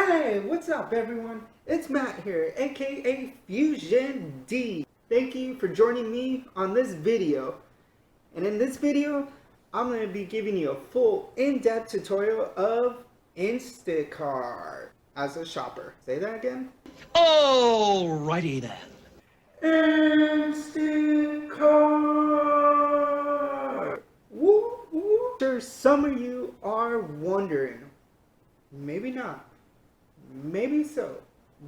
Hey, what's up everyone? It's Matt here, aka Fusion D. Thank you for joining me on this video. And in this video, I'm going to be giving you a full in-depth tutorial of Instacart as a shopper. Say that again. Alrighty then. Instacart! Woo woo! Sure, some of you are wondering, maybe not, maybe so,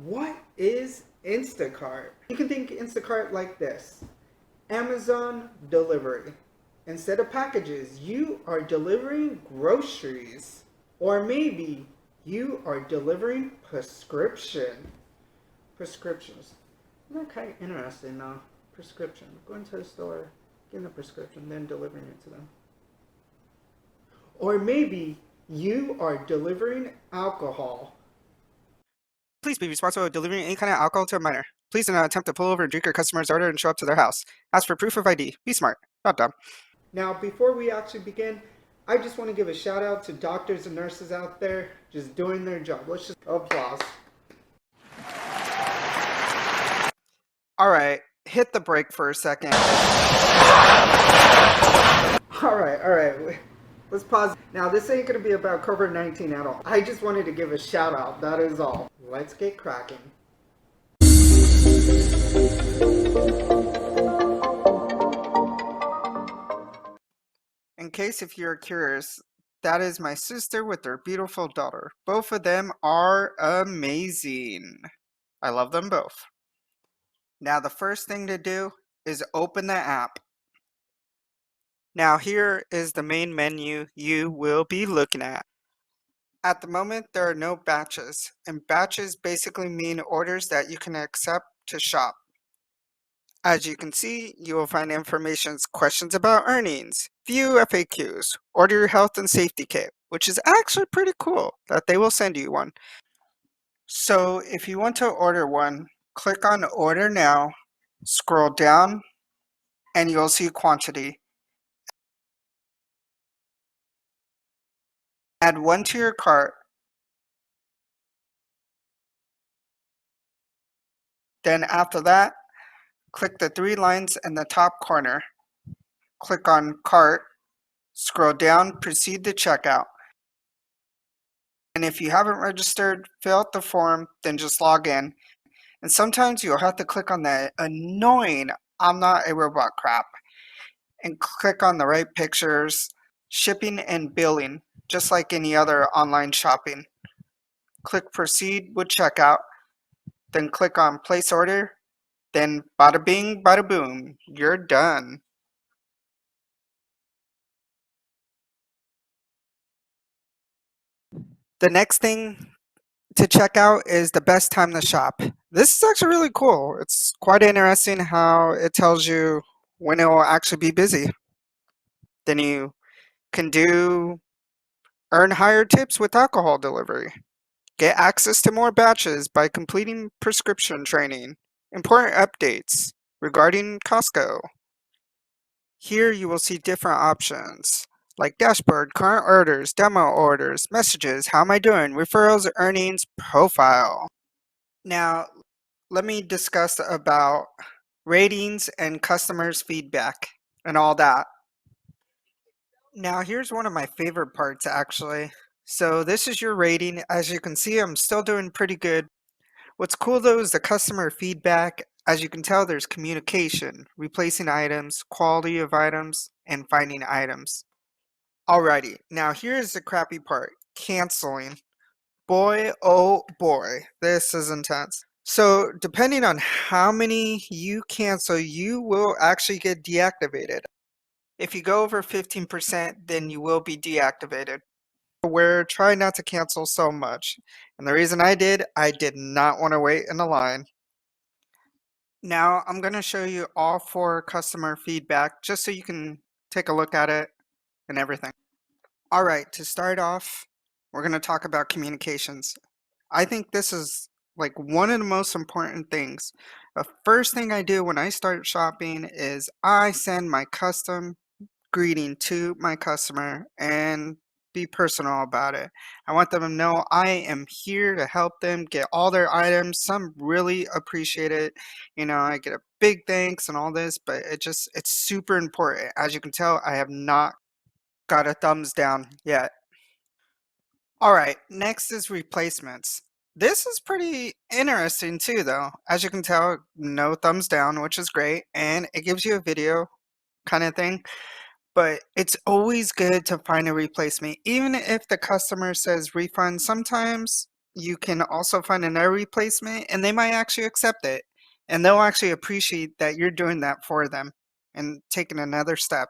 what is Instacart? You can think Instacart like this: Amazon delivery. Instead of packages, you are delivering groceries. Or maybe you are delivering prescriptions. Isn't that kind of interesting now? Prescription. Going to the store, getting a prescription, then delivering it to them. Or maybe you are delivering alcohol. Please be responsible for delivering any kind of alcohol to a minor. Please do not attempt to pull over and drink your customer's order and show up to their house. Ask for proof of ID. Be smart, not dumb. Now, before we actually begin, I just want to give a shout out to doctors and nurses out there just doing their job. Let's just applause. Alright, hit the brake for a second. Alright. Let's pause. Now, this ain't going to be about COVID-19 at all. I just wanted to give a shout out. That is all. Let's get cracking. In case if you're curious, that is my sister with their beautiful daughter. Both of them are amazing. I love them both. Now the first thing to do is open the app. Now here is the main menu you will be looking at. At the moment there are no batches, and batches basically mean orders that you can accept to shop. As you can see, you will find information, questions about earnings, view FAQs, order your health and safety kit, which is actually pretty cool that they will send you one. So if you want to order one, click on order now, scroll down, and you'll see quantity. Add one to your cart. Then after that, click the three lines in the top corner. Click on cart, scroll down, proceed to checkout. And if you haven't registered, fill out the form, then just log in. And sometimes you'll have to click on that annoying "I'm not a robot" crap and click on the right pictures, shipping and billing, just like any other online shopping. Click proceed with checkout, then click on place order, then bada bing, bada boom, you're done. The next thing to check out is the best time to shop. This is actually really cool. It's quite interesting how it tells you when it will actually be busy. Then you can earn higher tips with alcohol delivery. Get access to more batches by completing prescription training. Important updates regarding Costco. Here you will see different options like dashboard, current orders, demo orders, messages, how am I doing, referrals, earnings, profile. Now, let me discuss about ratings and customers' feedback and all that. Now, here's one of my favorite parts actually. So this is your rating. As you can see, I'm still doing pretty good. What's cool though is the customer feedback. As you can tell, there's communication, replacing items, quality of items, and finding items. Alrighty, now here's the crappy part, canceling. Boy, oh boy, this is intense. So depending on how many you cancel, you will actually get deactivated. If you go over 15%, then you will be deactivated. We're trying not to cancel so much. And the reason I did not want to wait in a line. Now I'm going to show you all 4 customer feedback just so you can take a look at it and everything. Alright, to start off, we're going to talk about communications. I think this is like one of the most important things. The first thing I do when I start shopping is I send my custom greeting to my customer, and be personal about it. I want them to know I am here to help them get all their items. Some really appreciate it. I get a big thanks and all this, but it's super important. As you can tell, I have not got a thumbs down yet. All right, next is replacements. This is pretty interesting too, though. As you can tell, no thumbs down, which is great, and it gives you a video kind of thing. But it's always good to find a replacement. Even if the customer says refund, sometimes you can also find another replacement and they might actually accept it. And they'll actually appreciate that you're doing that for them and taking another step.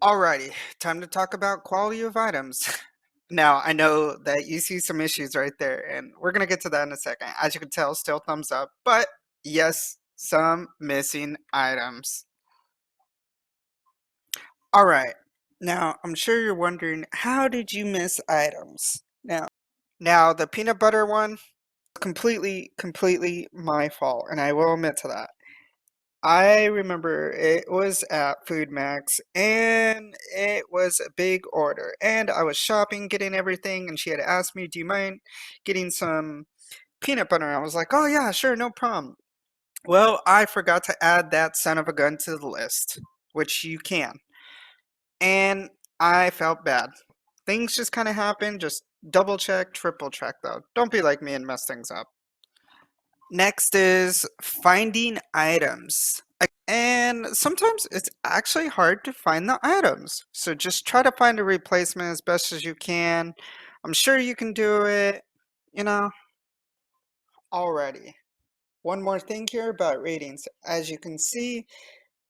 Alrighty, time to talk about quality of items. Now, I know that you see some issues right there, and we're going to get to that in a second. As you can tell, still thumbs up, but yes, some missing items. All right. Now, I'm sure you're wondering, how did you miss items? Now the peanut butter one, completely my fault, and I will admit to that. I remember it was at Food Max, and it was a big order, and I was shopping, getting everything, and she had asked me, "Do you mind getting some peanut butter?" I was like, "Oh yeah, sure, no problem." Well, I forgot to add that son of a gun to the list, which you can. And I felt bad. Things just kind of happen. Just double check, triple check though. Don't be like me and mess things up. Next is finding items. And sometimes it's actually hard to find the items. So just try to find a replacement as best as you can. I'm sure you can do it, you know, already. One more thing here about ratings. As you can see,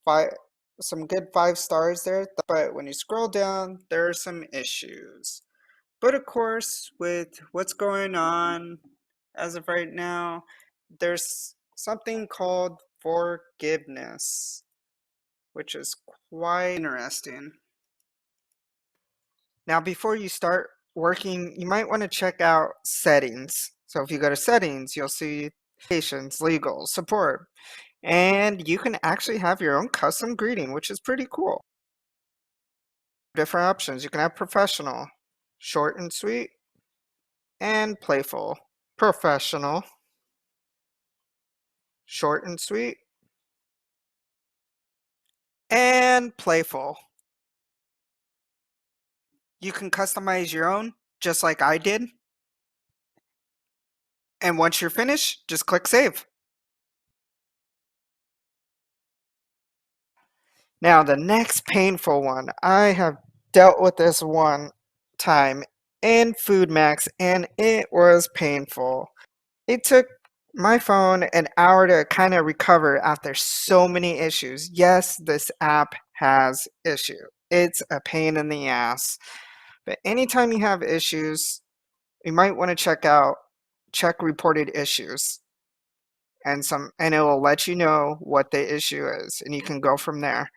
five, some good 5 stars there, but when you scroll down, there are some issues. But of course, with what's going on as of right now, there's something called forgiveness, which is quite interesting. Now, before you start working, you might want to check out settings. So if you go to settings, you'll see patients, legal, support, and you can actually have your own custom greeting, which is pretty cool. Different options. You can have professional, short and sweet, and playful. Professional, short and sweet, and playful. You can customize your own, just like I did. And once you're finished, just click save. Now, the next painful one, I have dealt with this one time in Food Max, and it was painful. It took my phone an hour to kind of recover after so many issues. Yes, this app has issue. It's a pain in the ass. But anytime you have issues, you might want to check reported issues and it will let you know what the issue is and you can go from there.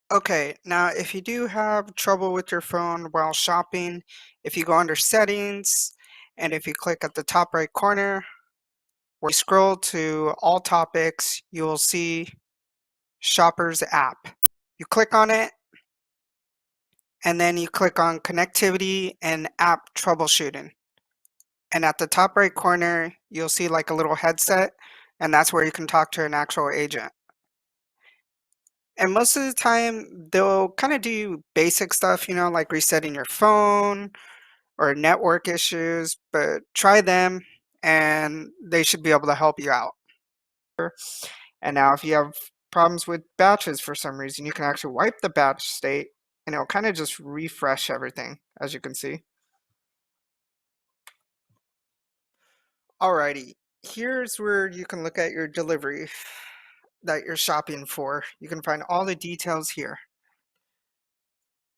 Okay, now if you do have trouble with your phone while shopping, if you go under settings and if you click at the top right corner where you scroll to all topics, you will see Shopper's app. You click on it and then you click on connectivity and app troubleshooting. And at the top right corner, you'll see like a little headset, and that's where you can talk to an actual agent. And most of the time, they'll kind of do basic stuff, like resetting your phone or network issues, but try them and they should be able to help you out. And now, if you have problems with batches for some reason, you can actually wipe the batch state and it'll kind of just refresh everything, as you can see. Alrighty, here's where you can look at your delivery that you're shopping for. You can find all the details here.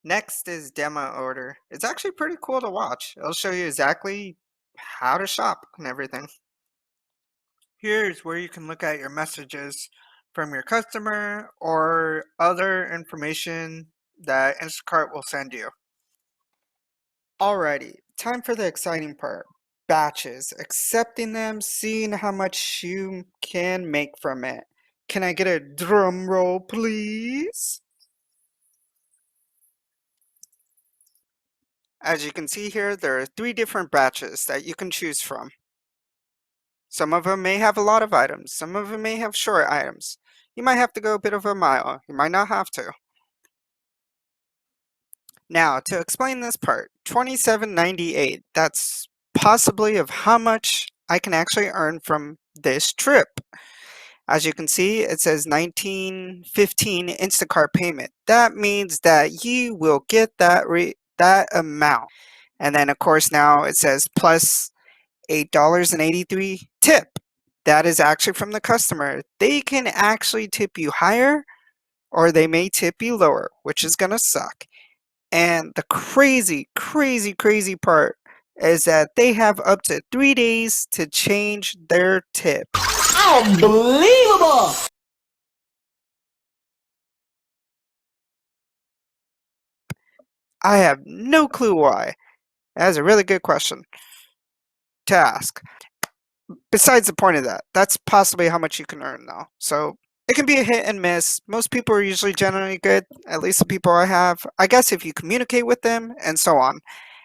Next is demo order. It's actually pretty cool to watch. It'll show you exactly how to shop and everything. Here's where you can look at your messages from your customer or other information that Instacart will send you. Alrighty, time for the exciting part. Batches, accepting them, seeing how much you can make from it. Can I get a drum roll, please? As you can see here, there are 3 different batches that you can choose from. Some of them may have a lot of items, some of them may have short items. You might have to go a bit of a mile, you might not have to. Now, to explain this part, $27.98, that's possibly of how much I can actually earn from this trip. As you can see, it says $19.15 Instacart payment. That means that you will get that amount. And then of course now it says plus $8.83 tip. That is actually from the customer. They can actually tip you higher or they may tip you lower, which is gonna suck. And the crazy, crazy, crazy part is that they have up to 3 days to change their tip. Unbelievable! I have no clue why. That is a really good question to ask. Besides the point of that, that's possibly how much you can earn though. So it can be a hit and miss. Most people are usually generally good, at least the people I have. I guess if you communicate with them and so on.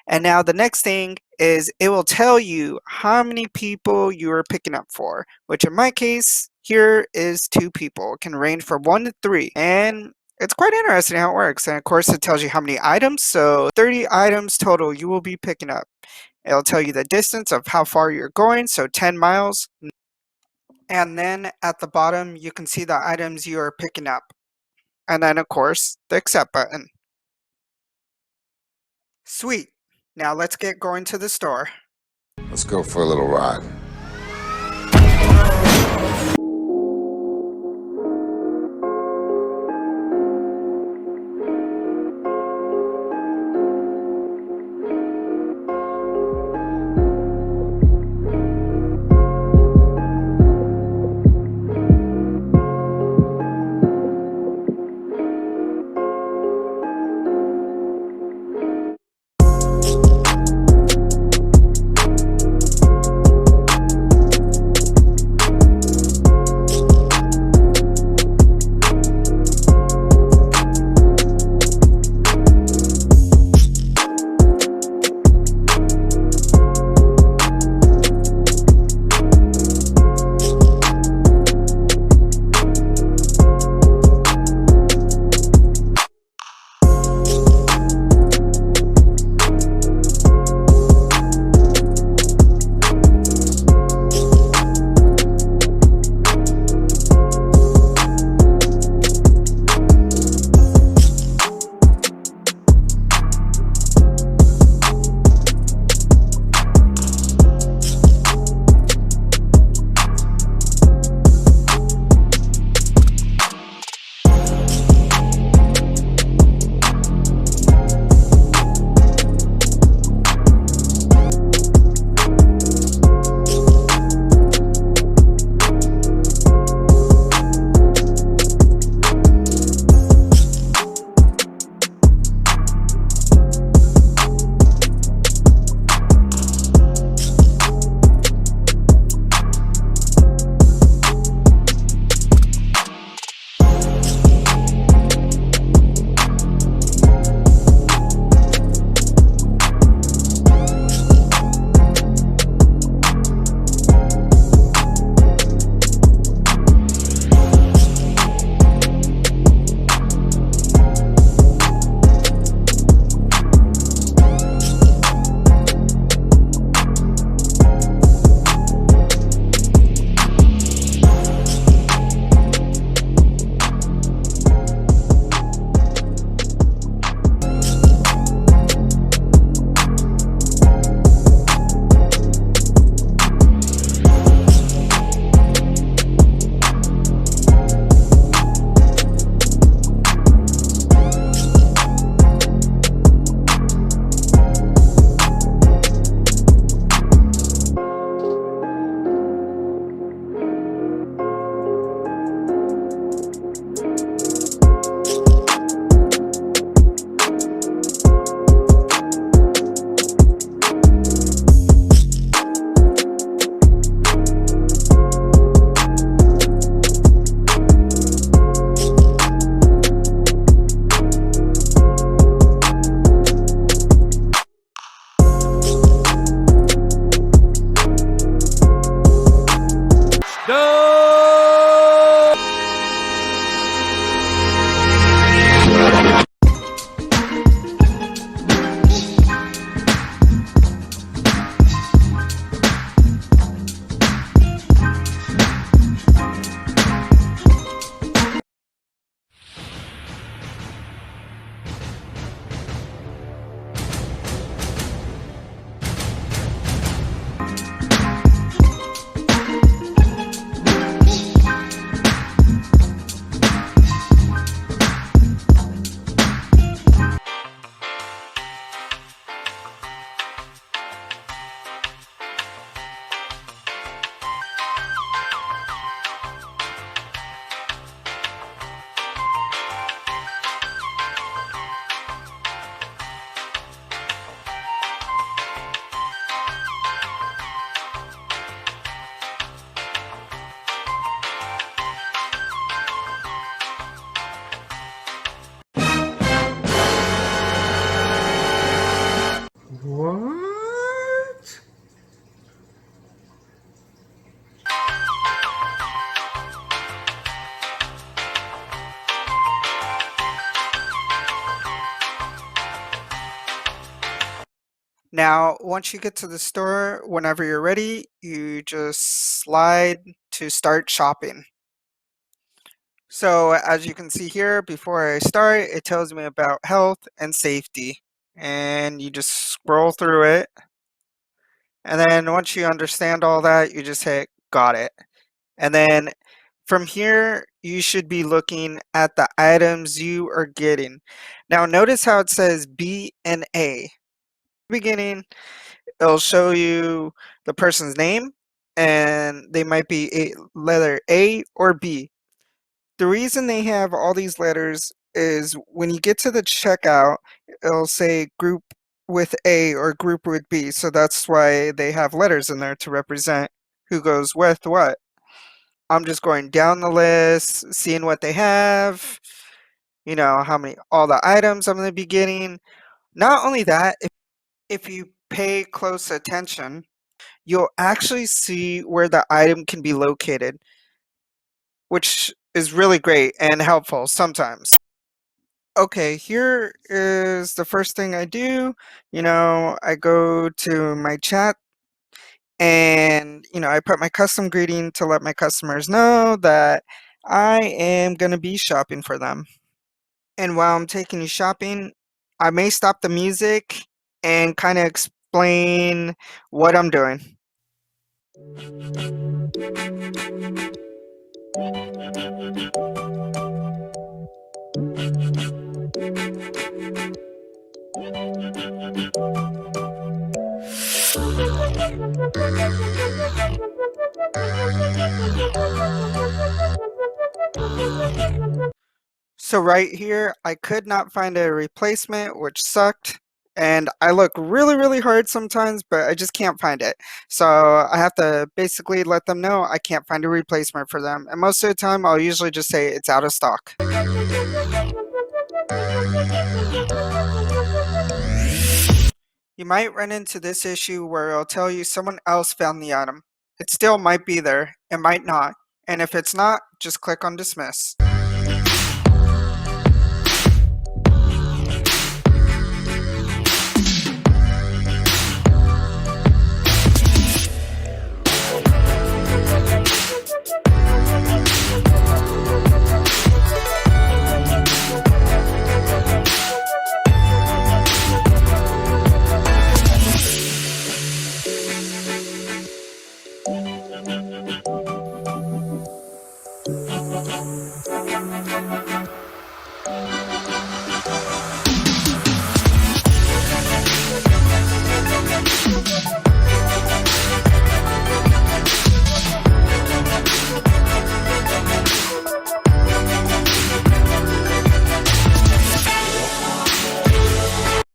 And now the next thing is it will tell you how many people you are picking up for, which in my case here is 2 people. It can range from 1 to 3. And it's quite interesting how it works. And of course it tells you how many items. So 30 items total you will be picking up. It'll tell you the distance of how far you're going, so 10 miles. And then at the bottom, you can see the items you are picking up. And then, of course, the accept button. Sweet. Now let's get going to the store. Let's go for a little ride. Now, once you get to the store, whenever you're ready, you just slide to start shopping. So as you can see here, before I start, it tells me about health and safety. And you just scroll through it. And then once you understand all that, you just hit got it. And then from here, you should be looking at the items you are getting. Now notice how it says B and A. Beginning, it'll show you the person's name, and they might be a letter A or B. The reason they have all these letters is when you get to the checkout, it'll say group with A or group with B. So that's why they have letters in there to represent who goes with what. I'm just going down the list, seeing what they have, you know, how many, all the items I'm going to be getting. Not only that, if you pay close attention, you'll actually see where the item can be located, which is really great and helpful sometimes. Okay, here is the first thing I do. You know, I go to my chat and, you know, I put my custom greeting to let my customers know that I am going to be shopping for them. And while I'm taking you shopping, I may stop the music and kind of explain what I'm doing. So right here, I could not find a replacement, which sucked. And I look really, really hard sometimes, but I just can't find it. So I have to basically let them know I can't find a replacement for them. And most of the time, I'll usually just say it's out of stock. You might run into this issue where it'll tell you someone else found the item. It still might be there, it might not. And if it's not, just click on dismiss.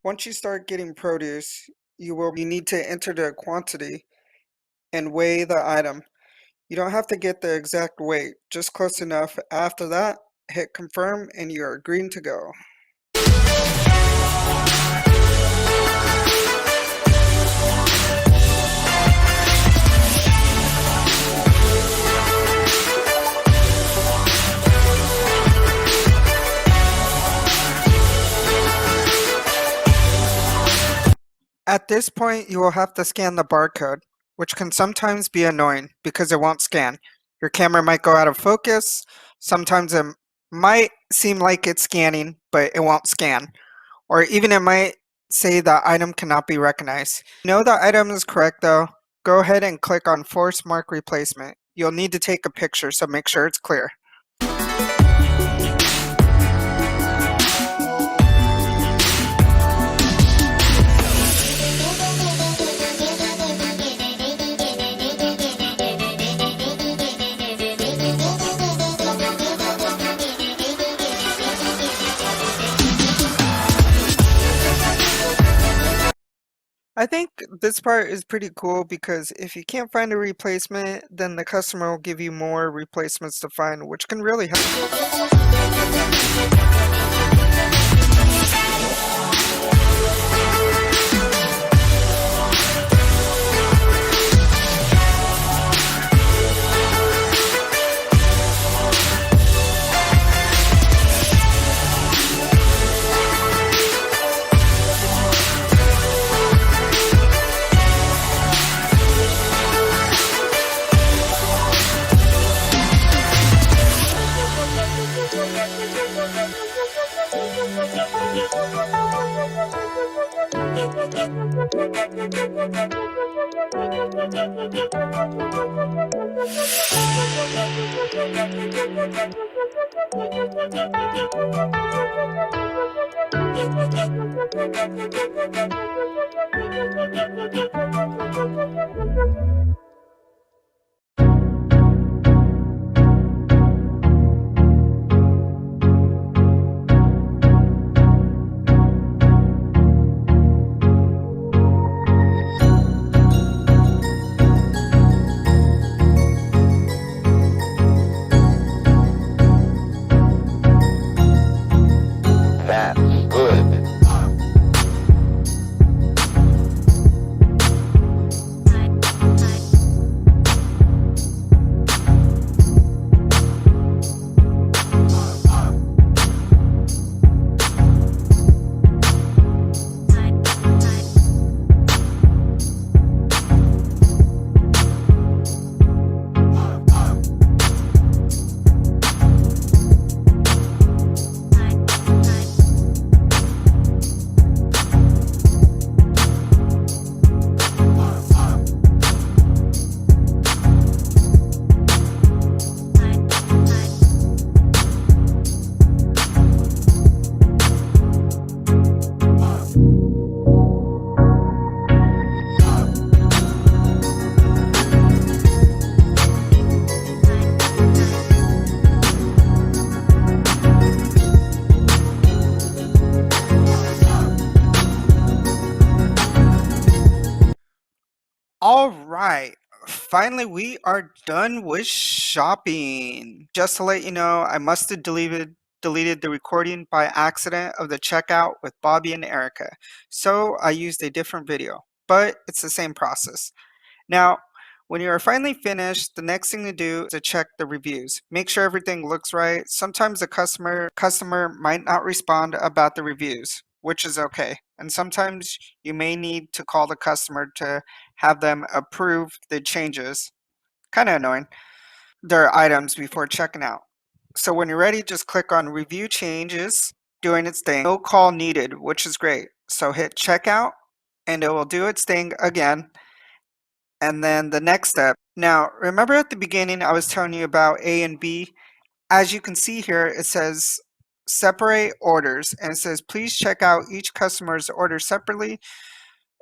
Once you start getting produce, you need to enter the quantity and weigh the item. You don't have to get the exact weight, just close enough. After that, hit confirm and you are green to go. At this point, you will have to scan the barcode, which can sometimes be annoying because it won't scan. Your camera might go out of focus. Sometimes it might seem like it's scanning, but it won't scan. Or even it might say the item cannot be recognized. You know the item is correct though. Go ahead and click on Force Mark Replacement. You'll need to take a picture, so make sure it's clear. I think this part is pretty cool because if you can't find a replacement, then the customer will give you more replacements to find, which can really help. That's good. All right. Finally, we are done with shopping. Just to let you know, I must have deleted the recording by accident of the checkout with Bobby and Erica. So I used a different video, but it's the same process. Now, when you are finally finished, the next thing to do is to check the reviews. Make sure everything looks right. Sometimes the customer might not respond about the reviews, which is okay. And sometimes you may need to call the customer to have them approve the changes. Kind of annoying. Their items before checking out. So when you're ready, just click on review changes, doing its thing. No call needed, which is great. So hit checkout and it will do its thing again. And then the next step. Now, remember at the beginning I was telling you about A and B? As you can see here, it says separate orders and it says please check out each customer's order separately.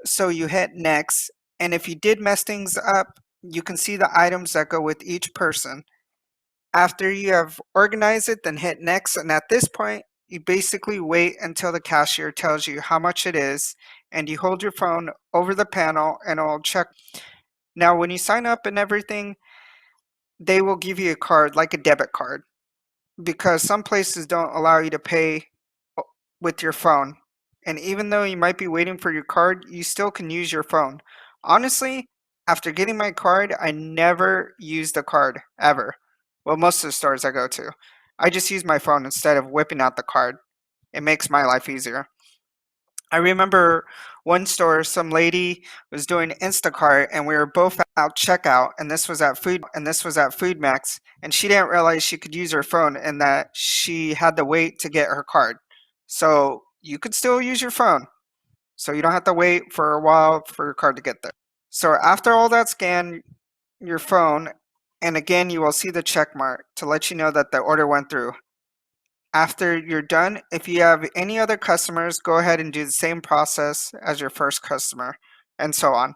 So you hit next, and if you did mess things up, you can see the items that go with each person. After you have organized it, then hit next, and at this point you basically wait until the cashier tells you how much it is, and you hold your phone over the panel and it'll check. Now when you sign up and everything, they will give you a card, like a debit card, because some places don't allow you to pay with your phone. And even though you might be waiting for your card, you still can use your phone. Honestly, after getting my card, I never use the card ever. Well, most of the stores I go to. I just use my phone instead of whipping out the card. It makes my life easier. I remember one store, some lady was doing Instacart and we were both out checkout, and this was at Food Max, and she didn't realize she could use her phone and that she had to wait to get her card. So you could still use your phone. So you don't have to wait for a while for your card to get there. So after all that, scan your phone, and again you will see the check mark to let you know that the order went through. After you're done, if you have any other customers, go ahead and do the same process as your first customer, and so on.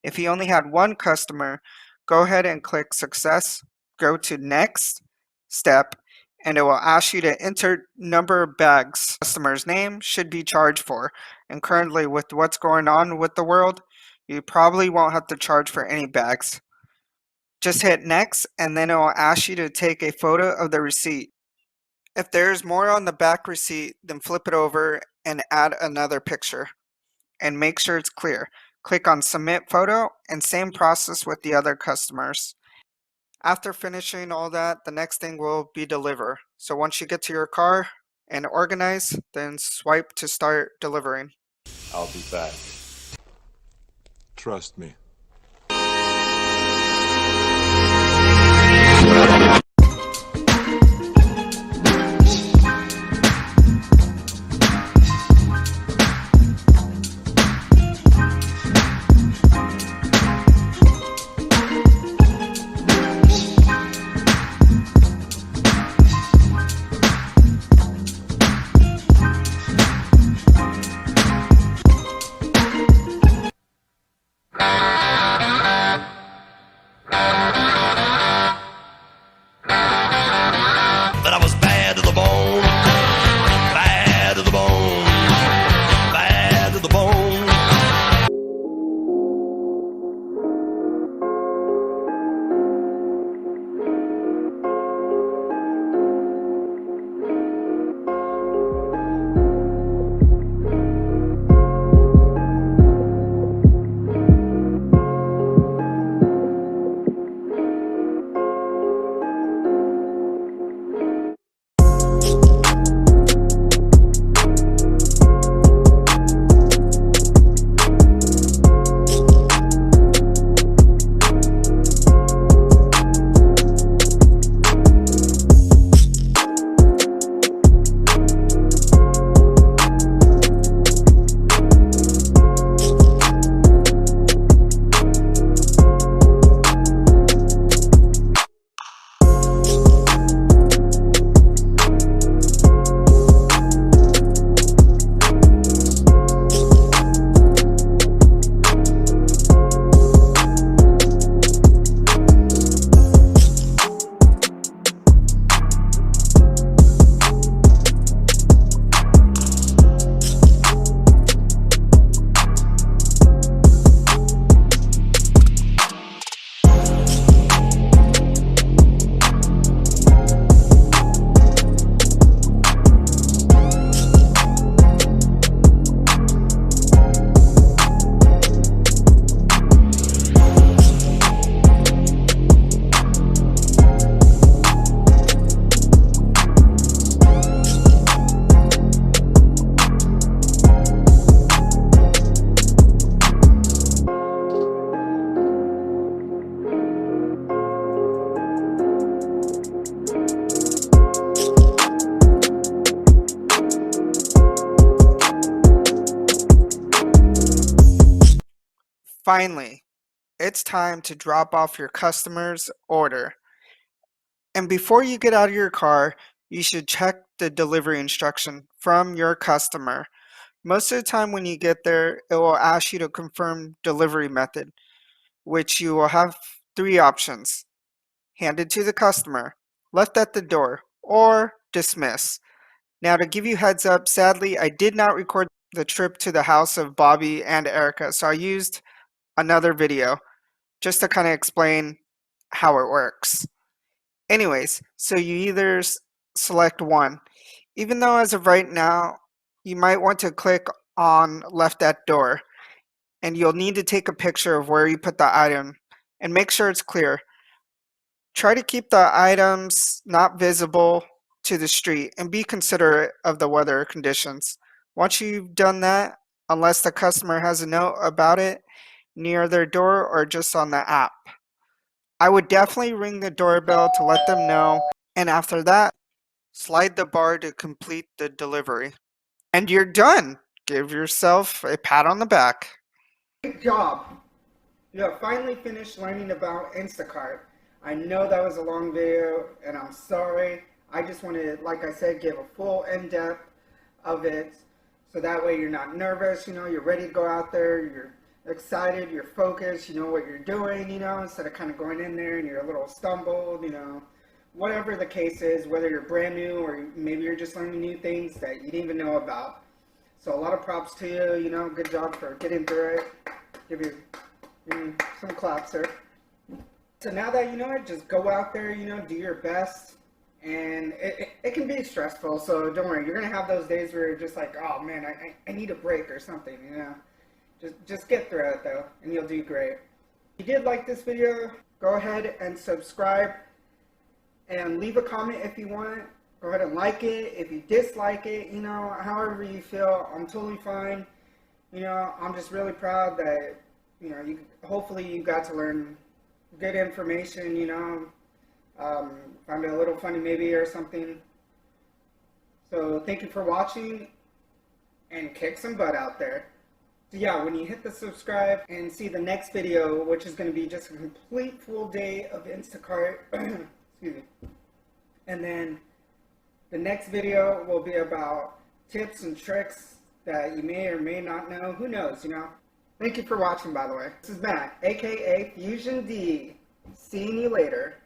If you only had one customer, go ahead and click success, go to next step, and it will ask you to enter number of bags customer's name should be charged for. And currently, with what's going on with the world, you probably won't have to charge for any bags. Just hit next, and then it will ask you to take a photo of the receipt. If there's more on the back receipt, then flip it over and add another picture. And make sure it's clear. Click on Submit Photo, and same process with the other customers. After finishing all that, the next thing will be Deliver. So once you get to your car and organize, then swipe to start delivering. I'll be back. Trust me. Finally, it's time to drop off your customer's order. And before you get out of your car, you should check the delivery instruction from your customer. Most of the time when you get there, it will ask you to confirm delivery method, which you will have three options: handed to the customer, left at the door, or dismiss. Now, to give you heads up, sadly, I did not record the trip to the house of Bobby and Erica, so I used another video just to kind of explain how it works. Anyways, so you either select one. Even though as of right now, you might want to click on left at door, and you'll need to take a picture of where you put the item and make sure it's clear. Try to keep the items not visible to the street and be considerate of the weather conditions. Once you've done that, unless the customer has a note about it near their door or just on the app, I would definitely ring the doorbell to let them know, and after that, slide the bar to complete the delivery. And you're done. Give yourself a pat on the back. Great job! You have finally finished learning about Instacart. I know that was a long video, and I'm sorry. I just wanted, like I said, give a full in-depth of it, so that way you're not nervous, you're ready to go out there, you're excited, you're focused, you know what you're doing, instead of kind of going in there and you're a little stumbled, whatever the case is, whether you're brand new or maybe you're just learning new things that you didn't even know about. So a lot of props to you, good job for getting through it. Give you some claps, sir. So now that you know it, just go out there, do your best. And it can be stressful, so don't worry. You're going to have those days where you're just like, oh man, I need a break or something, Just get through it though, and you'll do great. If you did like this video, go ahead and subscribe and leave a comment if you want. Go ahead and like it. If you dislike it, however you feel, I'm totally fine. I'm just really proud that, hopefully you got to learn good information, find it a little funny maybe or something. So thank you for watching, and kick some butt out there. So yeah, when you hit the subscribe and see the next video, which is going to be just a complete full day of Instacart, excuse me, and then the next video will be about tips and tricks that you may or may not know. Who knows, Thank you for watching, by the way. This is Matt, aka Fusion D. Seeing you later.